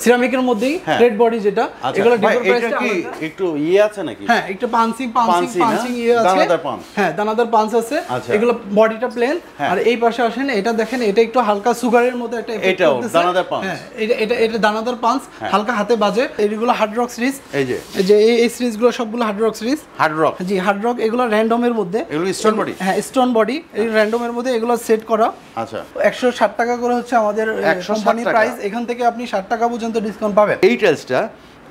সিরামিকের মধ্যেই red body যেটা এগুলো ডেকোর প্রাইসটা কি একটু ইয়ে আছে নাকি? হ্যাঁ একটু পাঞ্চিং ইয়ে আছে, দানাদার পাঞ্চ। হ্যাঁ দানাদার পাঞ্চ আছে। এগুলো বডিটা প্লেন। আর এই পাশে আসেন, এটা দেখেন, এটা একটু হালকা সুগারের মধ্যে একটা এফেক্ট করতেছে। এটাও দানাদার পাঞ্চ। হ্যাঁ এটা দানাদার পাঞ্চ, হালকা হাতে বাজে। এগুলো হার্ড রক সিরিজ। এই যে এই সিরিজগুলো সবগুলো hard rock series. Hard rock, জি হার্ড রক। এগুলো র্যান্ডমের মধ্যে, এগুলো স্টোন বডি। হ্যাঁ স্টোন বডি, এই র্যান্ডমের মধ্যে এগুলো সেট করা। আচ্ছা 160 টাকা করে হচ্ছে আমাদের কোম্পানি প্রাইস। এখান থেকে আপনি 60 টাকা পর্যন্ত ডিসকাউন্ট পাবেন। এই টাইলসটা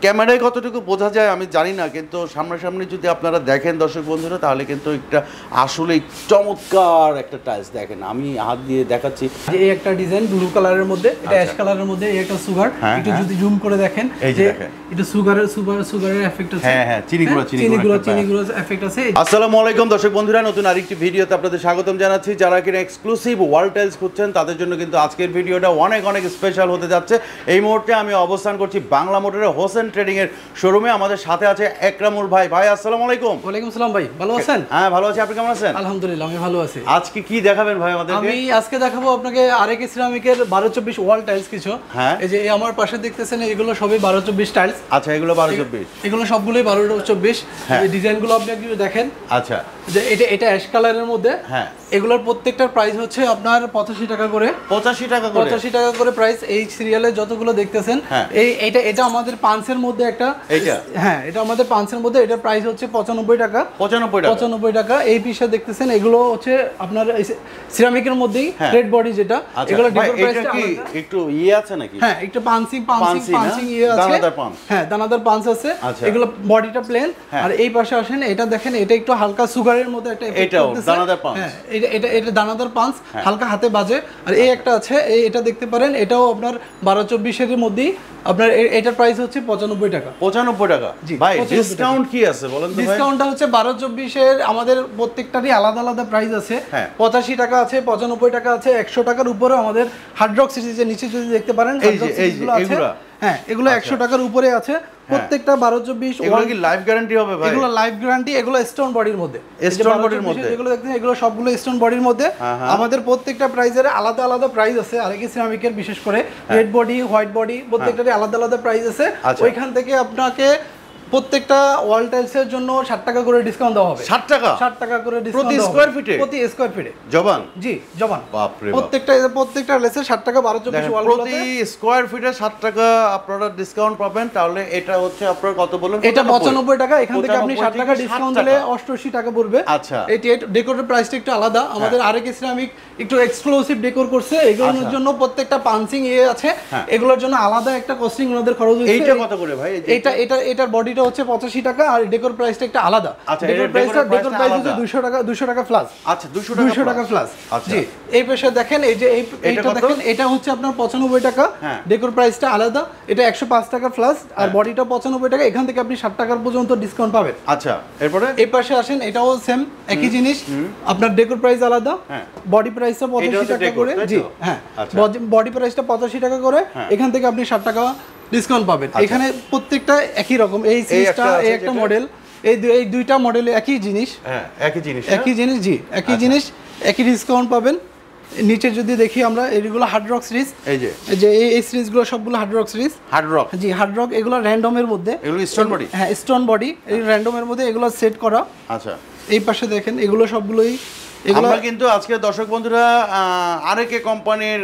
ক্যামেরায় কতটুকু বোঝা যায় আমি জানি না, কিন্তু সামনাসামনি যদি আপনারা দেখেন দর্শক বন্ধুরা, তাহলে কিন্তু একটা আসলেই চমৎকার একটা টাইলস। দেখেন আমি হাত দিয়ে দেখাচ্ছি, এই একটা ডিজাইন ব্লু কালারের মধ্যে, এটা অ্যাশ কালারের মধ্যে, এই একটা সুগার। একটু যদি জুম করে দেখেন, যে এটা সুগারের এফেক্ট আছে। হ্যাঁ চিনিগুলো এফেক্ট আছে। আসসালামু আলাইকুম দর্শক বন্ধুরা, নতুন আরেকটি ভিডিওতে আপনাদের স্বাগতম জানাচ্ছি। যারা কিনা এক্সক্লুসিভ ওয়াল টাইলস খুঁজছেন তাদের জন্য কিন্তু আজকের ভিডিওটা অনেক অনেক স্পেশাল হতে যাচ্ছে। এই মুহূর্তে আমি অবস্থান করছি বাংলা মোটরের হোসেন ট্রেডিং এর শোরুমে। আমাদের সাথে আছে একরামুল ভাই। ভাই আসসালামু আলাইকুম। ওয়ালাইকুম আসসালাম ভাই, ভালো আছেন? হ্যাঁ ভালো আছি, আপনি কেমন আছেন? আলহামদুলিল্লাহ আমি ভালো আছি। আজকে কি দেখাবেন ভাই আমাদেরকে? আমি আজকে দেখাবো আপনাকে আরএকে সিরামিকের 1224 ওয়াল টাইলস কিছু। হ্যাঁ এই যে আমার পাশে দেখতেছেন, এগুলো সবই 1224 টাইলস। আচ্ছা এগুলো 1224, এগুলো সবগুলোই 1224। এই ডিজাইনগুলো আপনি একটু দেখেন। আচ্ছা যে এটা অ্যাশ কালারের মধ্যে। হ্যাঁ এগুলোর প্রত্যেকটার প্রাইস হচ্ছে আপনার 85 টাকা করে। 85 টাকা করে, 85 টাকা করে প্রাইস। এই সিরিয়ালে যতগুলো দেখতেছেন, এটা আমাদের পাঁচের মধ্যে একটা। হ্যাঁ এটা আমাদের পাঁচের মধ্যে, এটার প্রাইস হচ্ছে 95 টাকা। 95 টাকা। এই পিসটা দেখতেছেন, এগুলো হচ্ছে আপনার সিরামিকের মধ্যেই রেড বডি যেটা, এগুলো ডেকোর প্রাইসটা কি একটু ইয়ে আছে নাকি? হ্যাঁ একটু পাঞ্চিং ইয়ে আছে। দানাদার পাঞ্চ। হ্যাঁ দানাদার পাঞ্চ আছে। এগুলো বডিটা প্লেন। আর এই পাশে আসেন, এটা দেখেন, এটা একটু হালকা সুগারের মধ্যে একটা এফেক্ট করতেছে। দানাদার পাঞ্চ। হ্যাঁ এটা দানাদার পাঞ্চ, হালকা হাতে বাজে। আর এই একটা আছে, এটা দেখতে পারেন, এটাও আপনার 1224 এর মধ্যেই। আপনার এটার প্রাইস হচ্ছে 95 টাকা। 95 টাকা। ভাই ডিসকাউন্ট কি আছে বলেন তো ভাই? ডিসকাউন্টটা হচ্ছে 1224 এর আমাদের প্রত্যেকটারই আলাদা আলাদা প্রাইস আছে। 85 টাকা আছে, 95 টাকা আছে, 100 টাকার উপরে আমাদের হার্ড রক সিরিজের নিচে যদি দেখতে পারেন, হার্ড রক সিরিজগুলো আছে। হ্যাঁ এগুলো 100 টাকার উপরে আছে প্রত্যেকটা 1224। এগুলো কি লাইফ গ্যারান্টি হবে ভাই? এগুলো লাইফ গ্যারান্টি। এগুলো স্টোন বডির মধ্যে, স্টোন বডির মধ্যে এগুলো দেখতেছেন, এগুলো সবগুলো স্টোন বডির মধ্যে। আমাদের প্রত্যেকটা প্রাইজের আলাদা আলাদা প্রাইস আছে। আরএকে সিরামিকের বিশেষ করে রেড বডি, হোয়াইট বডি, প্রত্যেকটারই আলাদা আলাদা প্রাইস আছে। ওইখান থেকে আপনাকে প্রত্যেকটা ওয়াল টাইলসের জন্য 60 টাকা করে ডিসকাউন্ট দেওয়া হবে। 60 টাকা করে ডিসকাউন্ট প্রতি স্কয়ার ফিটে? প্রতি স্কয়ার ফিটে জবান। জি জবান। বাপ রে বাপ। প্রত্যেকটা লেসে 60 টাকা। 1224 ওয়াল প্রতি স্কয়ার ফিটে 60 টাকা আপনারা ডিসকাউন্ট পাবেন। তাহলে এটা হচ্ছে আপনার কত বলেন? এটা 95 টাকা। এখান থেকে আপনি 60 টাকা ডিসকাউন্ট দিলে 88 টাকা পড়বে। আচ্ছা এই ডেকোরের প্রাইসটা একটু আলাদা। আমাদের আরএকে সিরামিক একটু এক্সক্লুসিভ ডেকোর করছে। এগুলোর জন্য প্রত্যেকটা পাঞ্চিং ইয়ে আছে। এগুলোর জন্য আলাদা একটা কস্টিং ওনাদের খরচ হচ্ছে। এইটা কত করে ভাই? এটার বডিটা হচ্ছে 85 টাকা। আর ডেকোর প্রাইসটা একটা আলাদা। ডেকোর প্রাইস হচ্ছে 200 টাকা প্লাস। আচ্ছা 200 টাকা প্লাস। জি এই পেশে দেখেন, এই যে এইটা দেখেন, এটা হচ্ছে আপনার 95 টাকা। ডেকোর প্রাইসটা আলাদা। এটা 105 টাকা প্লাস। আর বডিটা 95 টাকা। এখান থেকে আপনি 60 টাকার পর্যন্ত ডিসকাউন্ট পাবেন। আচ্ছা এরপরে এই পাশে আসেন, এটাও সেম একই জিনিস। আপনার ডেকোর প্রাইস আলাদা, বডি প্রাইসটা 85 টাকা করে। জি হ্যাঁ বডি প্রাইসটা 85 টাকা করে। এখান থেকে আপনি 60 টাকা ডিসকাউন্ট পাবেন। এখানে প্রত্যেকটা একই রকম। এই সিরিজটা এই একটা মডেল, এই দুইটা মডেলে একই জিনিস। হ্যাঁ একই জিনিস। জি একই জিনিস, একই ডিসকাউন্ট পাবেন। নিচে যদি দেখি আমরা, এগুলো হার্ড রক সিরিজ। এই যে এই সিরিজগুলো সবগুলো hard rock series. Hard rock, জি হার্ড রক। এগুলো র্যান্ডমের মধ্যে, এগুলো স্টোন বডি। হ্যাঁ স্টোন বডি, এই র্যান্ডমের মধ্যে এগুলো সেট করা। আচ্ছা এই পাশে দেখেন, এগুলো সবগুলোই। আমরা কিন্তু আজকে দর্শক বন্ধুরা আরএকে কোম্পানির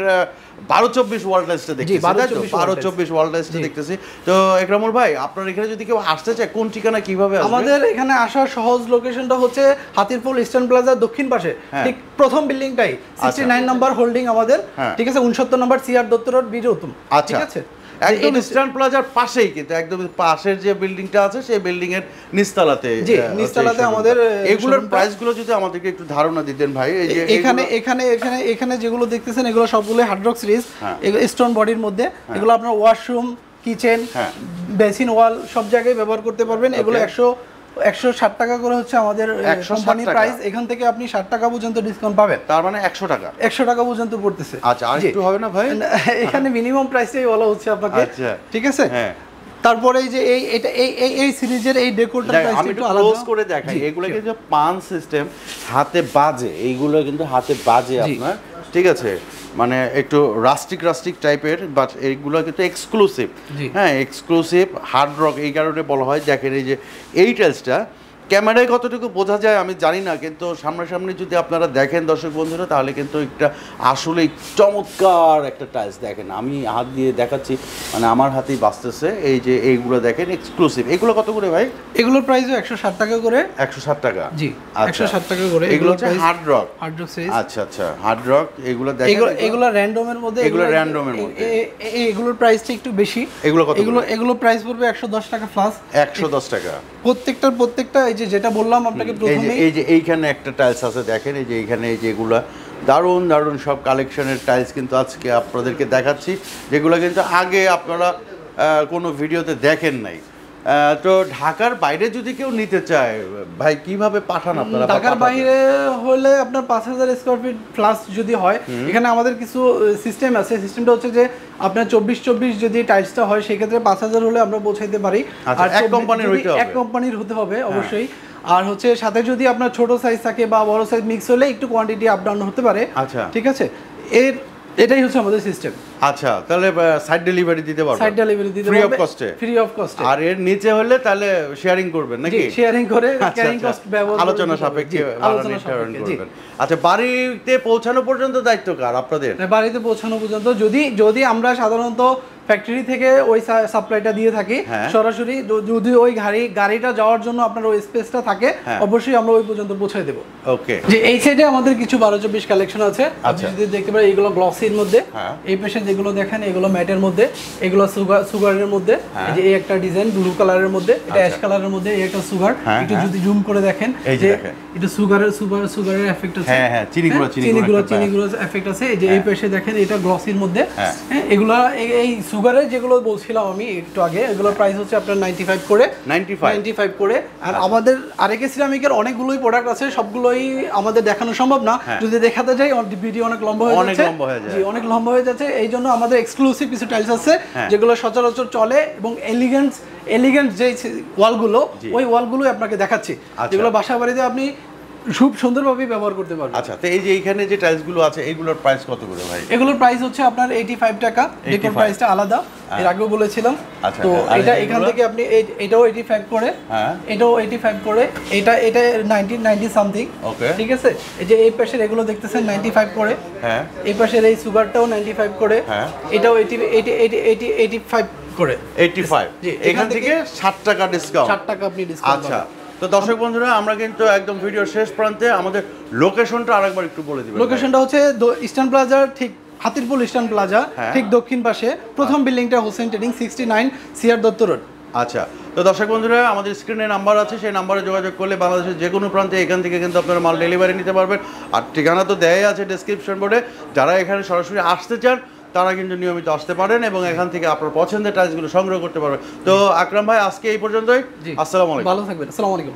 1224 ওয়াল টাইলসটা দেখতেছি। 1224 ওয়াল টাইলসটা দেখতেছি। তো একরামুল ভাই, আপনার এখানে যদি কেউ আসতে চায়, কোন ঠিকানা কিভাবে আসবে? আমাদের এখানে আসার সহজ লোকেশনটা হচ্ছে হাতিরপুল ইস্টার্ন প্লাজার দক্ষিণ পাশে, ঠিক প্রথম বিল্ডিংটাই 69 নাম্বার হোল্ডিং আমাদের। ঠিক আছে, 69 নাম্বার সিআর দত্ত রোড, বীরউত্তম। ঠিক আছে, একদম ইস্টার্ন প্লাজার পাশেই, কিন্তু একদম পাশের যে বিল্ডিংটা আছে সেই বিল্ডিং এর নিচতলাতে। জি নিচতলাতে আমাদের। এগুলোর প্রাইসগুলো যদি আমাদেরকে একটু ধারণা দিতেন ভাই। এই যে এখানে যেগুলো দেখতেছেন, এগুলো সবগুলো হার্ড রক সিরিজ, এগুলো স্টোন বডির মধ্যে। এগুলো আপনার ওয়াশরুম, কিচেন, বেসিন, ওয়াল সব জায়গায় ব্যবহার করতে পারবেন। এগুলো 160 টাকা করে হচ্ছে আমাদের কোম্পানি প্রাইস। এখান থেকে আপনি 60 টাকা পর্যন্ত ডিসকাউন্ট পাবেন। তার মানে 100 টাকা পর্যন্ত পড়তেছে। আচ্ছা আর একটু হবে না ভাই? এখানে মিনিমাম প্রাইসটাই বলা হচ্ছে আপনাকে। আচ্ছা ঠিক আছে। হ্যাঁ তারপরে এই যে এই সিরিজের এই ডেকোরটার প্রাইস একটু আলাদা। ক্লোজ করে দেখাই। এগুলো কিন্তু পান সিস্টেম, হাতে বাজে। এইগুলো কিন্তু হাতে বাজে আপনার। ঠিক আছে, মানে একটু রাস্টিক টাইপের, বাট এইগুলো কিন্তু এক্সক্লুসিভ। হ্যাঁ, এক্সক্লুসিভ হার্ড রক এই কারণে বলা হয়। দেখেন এই যে এই টাইলসটা ক্যামেরায় কতটুকু বোঝা যায় আমি জানি না, কিন্তু সামনাসামনি যদি আপনারা দেখেন দর্শক বন্ধুরা, তাহলে কিন্তু একটা আসলেই চমৎকার একটা টাইলস। দেখেন আমি হাত দিয়ে দেখাচ্ছি, মানে আমার হাতেই বাঁচতেছে। এই যে এইগুলো দেখেন এক্সক্লুসিভ। এগুলো কত করে ভাই? এগুলোর প্রাইসও 160 টাকা করে। 160 টাকা? জি, 160 টাকা করে। এগুলো হচ্ছে হার্ড রক সাইজ। আচ্ছা, হার্ড রক। এগুলো দেখেন, এগুলো র্যান্ডমের মধ্যে, এগুলো র্যান্ডমের মধ্যে। এগুলোর প্রাইসটা একটু বেশি। এগুলো কত? এগুলো প্রাইস পড়বে 110 টাকা প্লাস। 110 টাকা প্রত্যেকটা। এই যে যেটা বললাম আপনাকে প্রথমে, এই যে এইখানে একটা টাইলস আছে দেখেন, এই যে এইখানে এই যে এগুলা দারুণ সব কালেকশনের টাইলস কিন্তু আজকে আপনাদেরকে দেখাচ্ছি, যেগুলো কিন্তু আগে আপনারা কোনো ভিডিওতে দেখেন নাই। তো ঢাকার বাইরে যদি কেউ নিতে চায় ভাই কিভাবে পাঠান আপনারা? ঢাকার বাইরে হলে আপনার 5000 স্কয়ার ফিট প্লাস যদি হয়, এখানে আমাদের কিছু সিস্টেম আছে। সিস্টেমটা হচ্ছে যে আপনার 24 যদি টাইলসটা হয়, সেক্ষেত্রে 5000 হলে আমরা পৌঁছাইতে পারি। আর এক কোম্পানির হতে হবে অবশ্যই। আর হচ্ছে সাথে যদি আপনার ছোট সাইজ থাকে বা বড় সাইজ মিক্স হলে একটু কোয়ান্টিটি আপ ডাউন হতে পারে। আচ্ছা, ঠিক আছে, এটাই হচ্ছে আমাদের সিস্টেম। আচ্ছা, তাহলে সাইড ডেলিভারি দিতে পারবেন? সাইড ডেলিভারি দিতে ফ্রি অফ কস্টে? ফ্রি অফ কস্টে। আর এর নিচে হলে তাহলে শেয়ারিং করবেন নাকি? শেয়ারিং করে ক্যারিং কস্ট ব্যবহার আলোচনা সাপেক্ষে করবেন। আচ্ছা, বাড়িতে পৌঁছানো পর্যন্ত দায়িত্ব কার আপনাদের? বাড়িতে পৌঁছানো পর্যন্ত যদি আমরা সাধারণত ফ্যাক্টরি থেকে ওই সাপ্লাইটা দিয়ে থাকি সরাসরি, যদি ওই গাড়িটা যাওয়ার জন্য আপনার ওই স্পেসটা থাকে, অবশ্যই আমরা ওই পর্যন্ত পৌঁছে দেব। ওকে। যে এই সাইডে আমাদের কিছু 12-24 কালেকশন আছে। আপনি যদি দেখতে পারেন, এগুলো গ্লসির মধ্যে। এই পাশে যেগুলো দেখেন এগুলো ম্যাটের মধ্যে, এগুলো সুগারের মধ্যে। এই যে এই একটা ডিজাইন ব্লু কালারের মধ্যে, এটা অ্যাশ কালারের মধ্যে, এই একটা সুগার। একটু যদি জুম করে দেখেন, যে এটা সুগারের এফেক্ট আছে। হ্যাঁ, চিনিগুলো এফেক্ট আছে। এই যে এই পাশে দেখেন, এটা গ্লসির মধ্যে। হ্যাঁ, এগুলো এই সুগারের যেগুলো বলছিলাম আমি একটু আগে, এগুলোর প্রাইস হচ্ছে আপনার 95 করে। 95 করে। আর আমাদের আরেকে সিরামিকের অনেকগুলোই প্রোডাক্ট আছে, সবগুলোই আমাদের দেখানো সম্ভব না। যদি দেখাতে যাই ভিডিও অনেক লম্বা হয়ে যাচ্ছে। অনেক লম্বা হয়ে যাচ্ছে। এই জন্য আমাদের এক্সক্লুসিভ কিছু টাইলস আছে যেগুলো সচরাচর চলে, এবং এলিগেন্ট যে ওয়ালগুলো, ওই ওয়ালগুলোই আপনাকে দেখাচ্ছি, যেগুলো বাসা বাড়িতে আপনি খুব সুন্দরভাবে ব্যবহার করতে পারবেন। আচ্ছা, তো এই যে এইখানে যে টাইলসগুলো আছে, এইগুলোর প্রাইস কত করে ভাই? এগুলোর প্রাইস হচ্ছে আপনার 85 টাকা। ডেকোর প্রাইসটা আলাদা, এর আগেও বলেছিলাম। তো এটা এখান থেকে আপনি এটাও 85 করে, এটাও 85 করে, এটা 90 সামথিং। ঠিক আছে, এই যে এই পাশের এগুলো দেখতেছেন 95 করে। এই পাশের এই সুগারটাও 95 করে। এটাও 85 করে। 85। এখান থেকে 60 টাকা ডিসকাউন্ট। 60 টাকা আপনি ডিসকাউন্ট। আচ্ছা, তো দর্শক বন্ধুরা, আমরা কিন্তু একদম ভিডিওর শেষ প্রান্তে, আমাদের লোকেশনটা আরেকবার একটু বলে দিবেন। লোকেশনটা হচ্ছে ইস্টার্ন প্লাজার ঠিক হাতিরপুল ইস্টার্ন প্লাজা ঠিক দক্ষিণ পাশে, প্রথম বিল্ডিংটা Hossain trading, 69 CR Dutta road. আচ্ছা, তো দর্শক বন্ধুরা, আমাদের স্ক্রিনে নাম্বার আছে, সেই নাম্বারে যোগাযোগ করলে বাংলাদেশের যে কোনো প্রান্তে এখান থেকে কিন্তু আপনারা মাল ডেলিভারি নিতে পারবেন। আর ঠিকানা তো দেয়াই আছে ডেসক্রিপশন বোর্ডে। যারা এখানে সরাসরি আসতে চান তারা কিন্তু নিয়মিত আসতে পারেন এবং এখান থেকে আপনার পছন্দের টাইলসগুলো সংগ্রহ করতে পারবেন। তো আকরাম ভাই, আজকে এই পর্যন্তই। আসসালামু আলাইকুম। ভালো থাকবেন। আসসালামু আলাইকুম।